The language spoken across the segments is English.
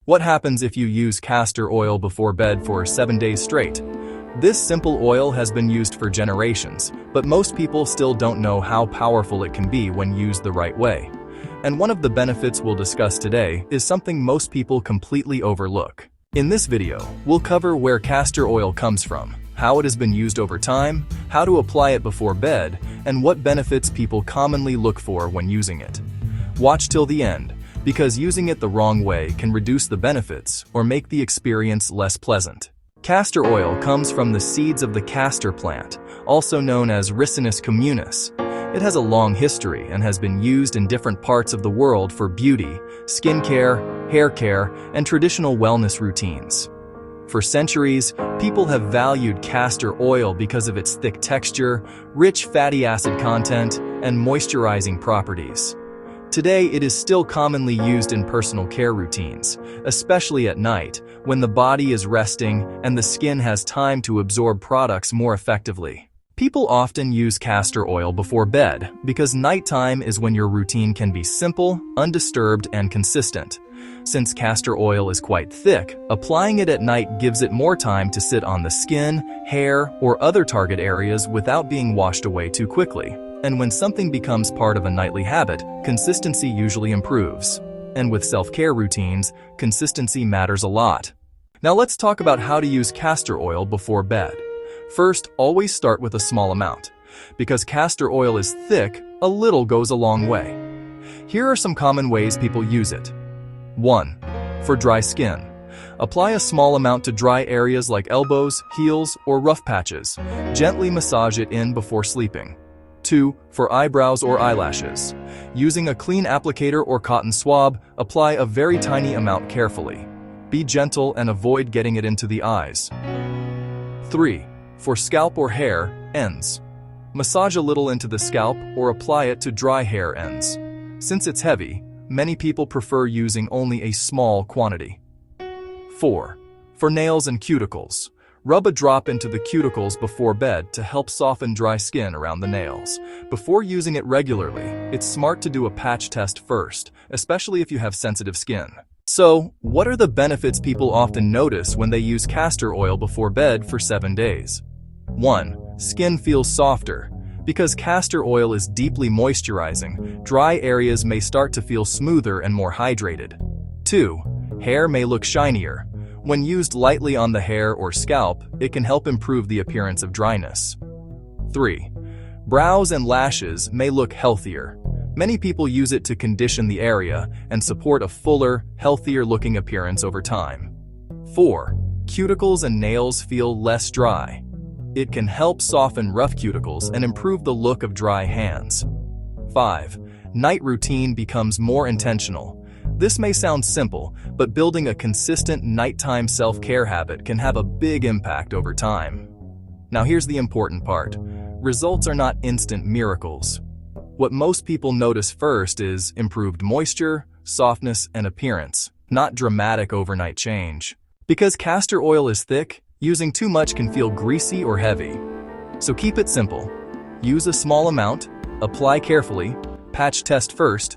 What happens if you use castor oil before bed for 7 days straight? This simple oil has been used for generations, but most people still don't know how powerful it can be when used the right way. And one of the benefits we'll discuss today is something most people completely overlook. In this video, we'll cover where castor oil comes from, how it has been used over time, how to apply it before bed, and what benefits people commonly look for when using it. Watch till the end, because using it the wrong way can reduce the benefits or make the experience less pleasant. Castor oil comes from the seeds of the castor plant, also known as Ricinus communis. It has a long history and has been used in different parts of the world for beauty, skincare, hair care, and traditional wellness routines. For centuries, people have valued castor oil because of its thick texture, rich fatty acid content, and moisturizing properties. Today, it is still commonly used in personal care routines, especially at night, when the body is resting and the skin has time to absorb products more effectively. People often use castor oil before bed because nighttime is when your routine can be simple, undisturbed, and consistent. Since castor oil is quite thick, applying it at night gives it more time to sit on the skin, hair, or other target areas without being washed away too quickly. And when something becomes part of a nightly habit, consistency usually improves. And with self-care routines, consistency matters a lot. Now let's talk about how to use castor oil before bed. First, always start with a small amount. Because castor oil is thick, a little goes a long way. Here are some common ways people use it. 1. For dry skin. Apply a small amount to dry areas like elbows, heels, or rough patches. Gently massage it in before sleeping. 2. For eyebrows or eyelashes. Using a clean applicator or cotton swab, apply a very tiny amount carefully. Be gentle and avoid getting it into the eyes. 3. For scalp or hair ends. Massage a little into the scalp or apply it to dry hair ends. Since it's heavy, many people prefer using only a small quantity. 4. For nails and cuticles. Rub a drop into the cuticles before bed to help soften dry skin around the nails. Before using it regularly, it's smart to do a patch test first, especially if you have sensitive skin. So, what are the benefits people often notice when they use castor oil before bed for 7 days? 1. Skin feels softer. Because castor oil is deeply moisturizing, dry areas may start to feel smoother and more hydrated. 2. Hair may look shinier. When used lightly on the hair or scalp, it can help improve the appearance of dryness. 3. Brows and lashes may look healthier. Many people use it to condition the area and support a fuller, healthier-looking appearance over time. 4. Cuticles and nails feel less dry. It can help soften rough cuticles and improve the look of dry hands. 5. Night routine becomes more intentional. This may sound simple, but building a consistent nighttime self-care habit can have a big impact over time. Now here's the important part. Results are not instant miracles. What most people notice first is improved moisture, softness, and appearance, not dramatic overnight change. Because castor oil is thick, using too much can feel greasy or heavy. So keep it simple. Use a small amount, apply carefully, patch test first,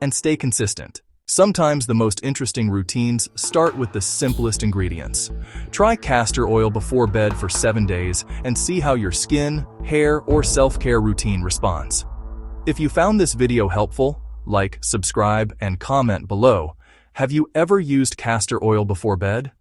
and stay consistent. Sometimes the most interesting routines start with the simplest ingredients. Try castor oil before bed for 7 days and see how your skin, hair, or self-care routine responds. If you found this video helpful, like, subscribe, and comment below. Have you ever used castor oil before bed?